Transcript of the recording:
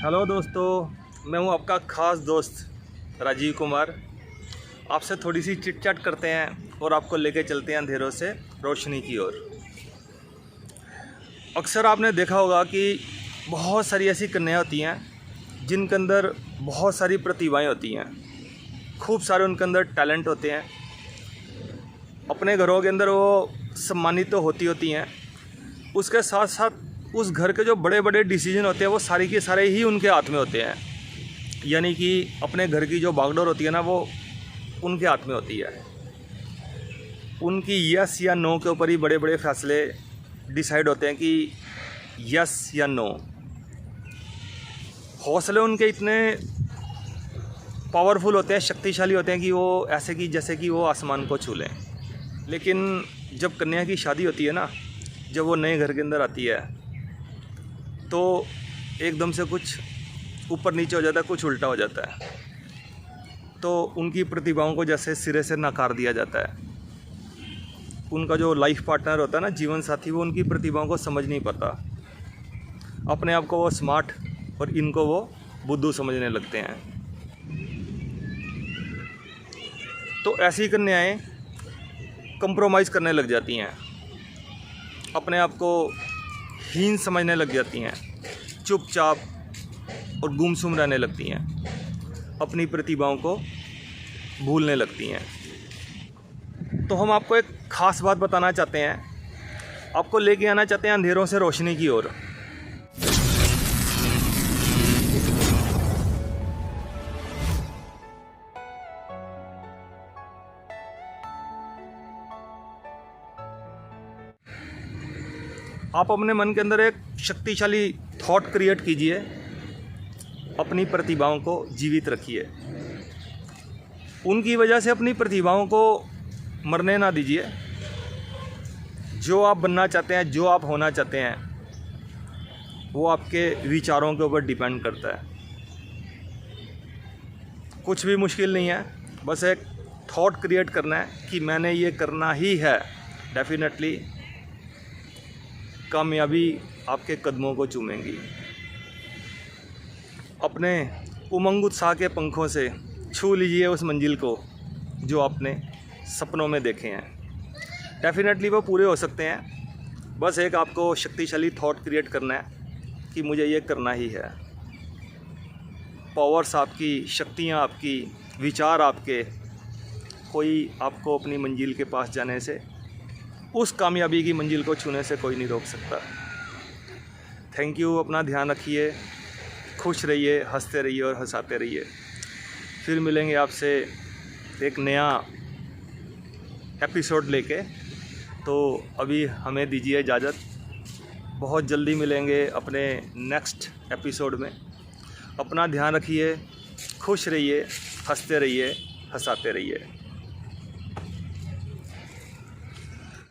Hello दोस्तों, मैं हूं आपका ख़ास दोस्त राजीव कुमार। आपसे थोड़ी सी चिट चैट करते हैं और आपको लेके चलते हैं अंधेरों से रोशनी की ओर। अक्सर आपने देखा होगा कि बहुत सारी ऐसी कन्याएं होती हैं जिनके अंदर बहुत सारी प्रतिभाएं होती हैं, खूब सारे उनके अंदर टैलेंट होते हैं। अपने घरों के अंदर वो सम्मानित तो होती हैं, उसके साथ साथ उस घर के जो बड़े बड़े डिसीजन होते हैं वो सारे के सारे ही उनके हाथ में होते हैं। यानी कि अपने घर की जो बागडोर होती है ना, वो उनके हाथ में होती है। उनकी यस या नो के ऊपर ही बड़े बड़े फैसले डिसाइड होते हैं कि यस या नो। हौसले उनके इतने पावरफुल होते हैं, शक्तिशाली होते हैं कि वो ऐसे कि जैसे कि वो आसमान को छू लें। लेकिन जब कन्या की शादी होती है ना, जब वो नए घर के अंदर आती है तो एकदम से कुछ ऊपर नीचे हो जाता है, कुछ उल्टा हो जाता है। तो उनकी प्रतिभाओं को जैसे सिरे से नकार दिया जाता है। उनका जो लाइफ पार्टनर होता है ना, जीवन साथी, वो उनकी प्रतिभाओं को समझ नहीं पाता। अपने आप को वो स्मार्ट और इनको वो बुद्धू समझने लगते हैं। तो ऐसी कन्याएं कंप्रोमाइज़ करने लग जाती हैं, अपने आप को हीन समझने लग जाती हैं, चुपचाप और गुमसुम रहने लगती हैं, अपनी प्रतिभाओं को भूलने लगती हैं। तो हम आपको एक ख़ास बात बताना चाहते हैं, आपको लेके आना चाहते हैं अंधेरों से रोशनी की ओर। आप अपने मन के अंदर एक शक्तिशाली थॉट क्रिएट कीजिए, अपनी प्रतिभाओं को जीवित रखिए। उनकी वजह से अपनी प्रतिभाओं को मरने ना दीजिए। जो आप बनना चाहते हैं, जो आप होना चाहते हैं, वो आपके विचारों के ऊपर डिपेंड करता है। कुछ भी मुश्किल नहीं है, बस एक थॉट क्रिएट करना है कि मैंने ये करना ही है। डेफिनेटली कामयाबी आपके कदमों को चूमेंगी। अपने उमंग उत्साह के पंखों से छू लीजिए उस मंजिल को जो आपने सपनों में देखे हैं। डेफिनेटली वो पूरे हो सकते हैं। बस एक आपको शक्तिशाली थॉट क्रिएट करना है कि मुझे ये करना ही है। पावर्स आपकी, शक्तियाँ आपकी, विचार आपके, कोई आपको अपनी मंजिल के पास जाने से, उस कामयाबी की मंजिल को छूने से कोई नहीं रोक सकता। Thank you. अपना ध्यान रखिए, खुश रहिए, हंसते रहिए और हंसाते रहिए। फिर मिलेंगे आपसे एक नया एपिसोड लेके। तो अभी हमें दीजिए इजाज़त, बहुत जल्दी मिलेंगे अपने नेक्स्ट एपिसोड में। अपना ध्यान रखिए, खुश रहिए, हंसते रहिए, हंसाते रहिए।